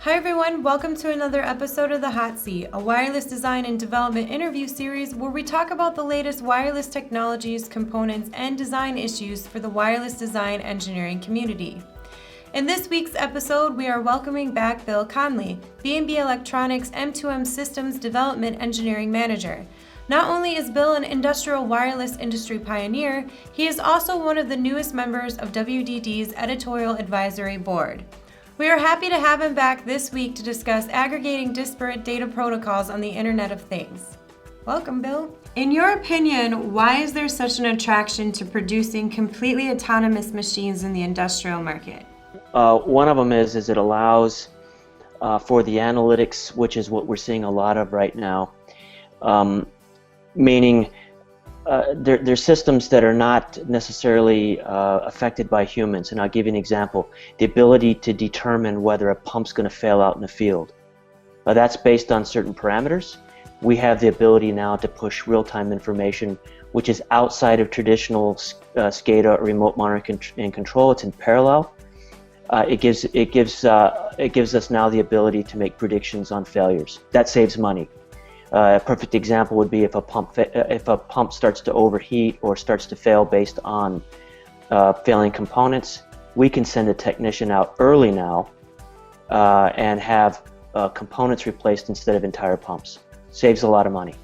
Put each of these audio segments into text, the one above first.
Hi everyone, welcome to another episode of the Hotseat, a wireless design and development interview series where we talk about the latest wireless technologies, components, and design issues for the wireless design engineering community. In this week's episode, we are welcoming back Bill Conley, B&B Electronics M2M Systems Development Engineering Manager. Not only is Bill an industrial wireless industry pioneer, he is also one of the newest members of WDD's Editorial Advisory Board. We are happy to have him back this week to discuss aggregating disparate data protocols on the Internet of Things. Welcome, Bill. In your opinion, why is there such an attraction to producing completely autonomous machines in the industrial market? One of them is it allows for the analytics, which is what we're seeing a lot of right now, meaning they're systems that are not necessarily affected by humans. And I'll give you an example. The ability to determine whether a pump's going to fail out in the field. That's based on certain parameters. We have the ability now to push real-time information, which is outside of traditional SCADA or remote monitoring and control. It's in parallel. It gives us now the ability to make predictions on failures. That saves money. A perfect example would be if a pump starts to overheat or starts to fail based on failing components, we can send a technician out early now and have components replaced instead of entire pumps. Saves a lot of money.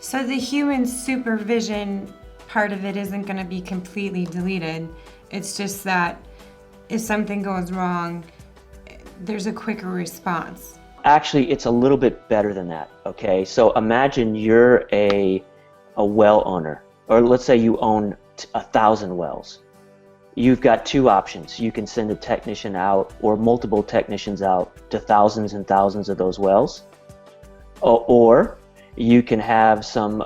So the human supervision part of it isn't going to be completely deleted. It's just that if something goes wrong, there's a quicker response. Actually, it's a little bit better than that, okay? So imagine you're a well owner, or let's say you own 1,000 wells. You've got two options. You can send a technician out or multiple technicians out to thousands and thousands of those wells, or you can have some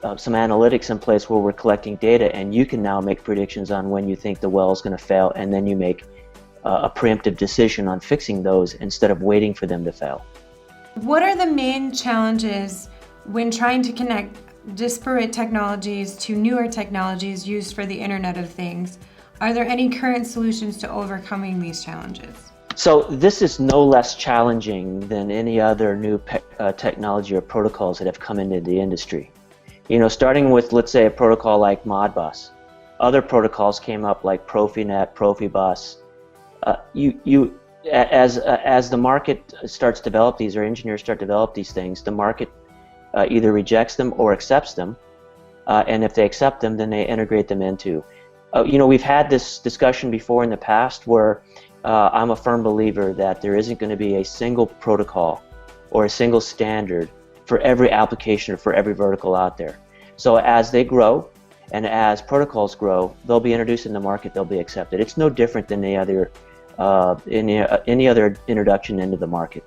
analytics in place where we're collecting data, and you can now make predictions on when you think the well is going to fail, and then you make a preemptive decision on fixing those instead of waiting for them to fail. What are the main challenges when trying to connect disparate technologies to newer technologies used for the Internet of Things? Are there any current solutions to overcoming these challenges? So this is no less challenging than any other new technology or protocols that have come into the industry. You know, starting with, let's say, a protocol like Modbus. Other protocols came up like Profinet, Profibus. As the market starts to develop these, or engineers start to develop these things, the market either rejects them or accepts them, and if they accept them, then they integrate them into. We've had this discussion before in the past where I'm a firm believer that there isn't going to be a single protocol or a single standard for every application or for every vertical out there. So as they grow, and as protocols grow, they'll be introduced in the market, they'll be accepted. It's no different than any other introduction into the market.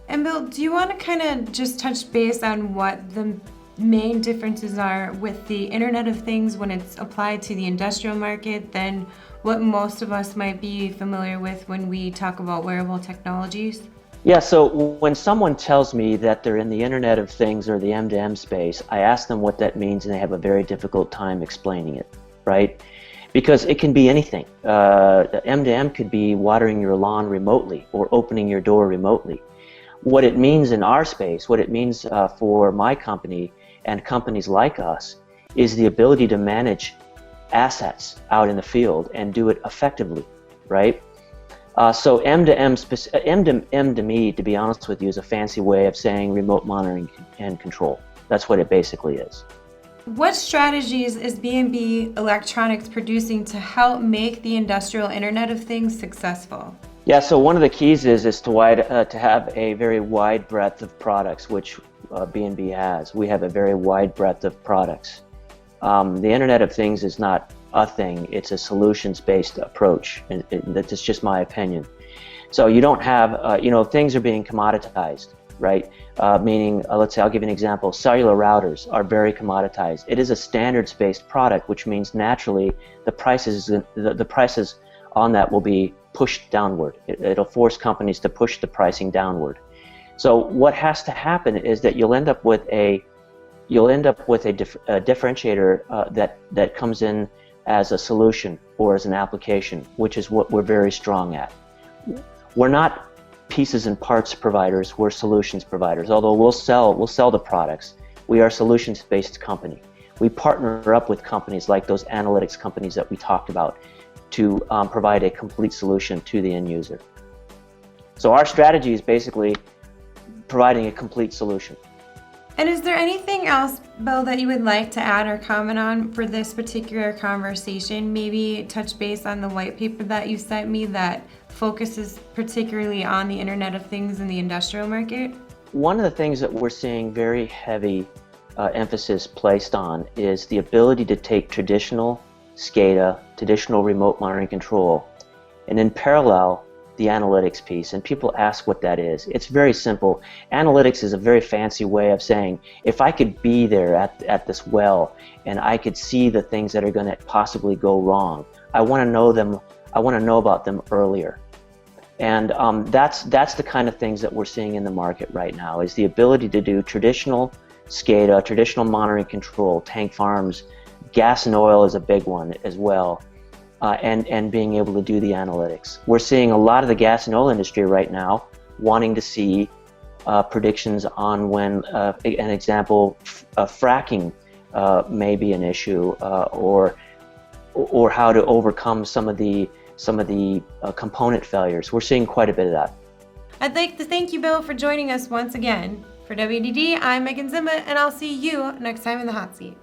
And Bill, do you want to kind of just touch base on what the main differences are with the Internet of Things when it's applied to the industrial market than what most of us might be familiar with when we talk about wearable technologies? Yeah, so when someone tells me that they're in the Internet of Things or the M2M space, I ask them what that means, and they have a very difficult time explaining it, right? Because it can be anything. M2M could be watering your lawn remotely or opening your door remotely. What it means in our space, what it means for my company and companies like us, is the ability to manage assets out in the field and do it effectively, right? So M2M to me, to be honest with you, is a fancy way of saying remote monitoring and control. That's what it basically is. What strategies is B&B Electronics producing to help make the industrial Internet of Things successful? Yeah, so one of the keys is to have a very wide breadth of products, which B&B has. We have a very wide breadth of products. The Internet of Things is not a thing, it's a solutions-based approach, and that's just my opinion. So you don't have, things are being commoditized, right? Meaning, let's say, I'll give you an example. Cellular routers are very commoditized. It is a standards-based product, which means naturally the prices on that will be pushed downward. It'll force companies to push the pricing downward. So what has to happen is that you'll end up with a differentiator that comes in as a solution or as an application, which is what we're very strong at. We're not pieces and parts providers, we're solutions providers. Although we'll sell the products, we are a solutions-based company. We partner up with companies like those analytics companies that we talked about to provide a complete solution to the end user. So our strategy is basically providing a complete solution. And is there anything else, Bill, that you would like to add or comment on for this particular conversation? Maybe touch base on the white paper that you sent me that focuses particularly on the Internet of Things in the industrial market? One of the things that we're seeing very heavy emphasis placed on is the ability to take traditional SCADA, traditional remote monitoring control, and in parallel, the analytics piece. And people ask what that is. It's very simple. Analytics is a very fancy way of saying, if I could be there at this well and I could see the things that are going to possibly go wrong, I want to know them. I want to know about them earlier. And that's the kind of things that we're seeing in the market right now, is the ability to do traditional SCADA, traditional monitoring control, tank farms, gas and oil is a big one as well, and being able to do the analytics. We're seeing a lot of the gas and oil industry right now wanting to see predictions on when, an example, fracking may be an issue, or how to overcome some of the component failures. We're seeing quite a bit of that. I'd like to thank you, Bill, for joining us once again. For WDD, I'm Megan Zimba, and I'll see you next time in the hot seat.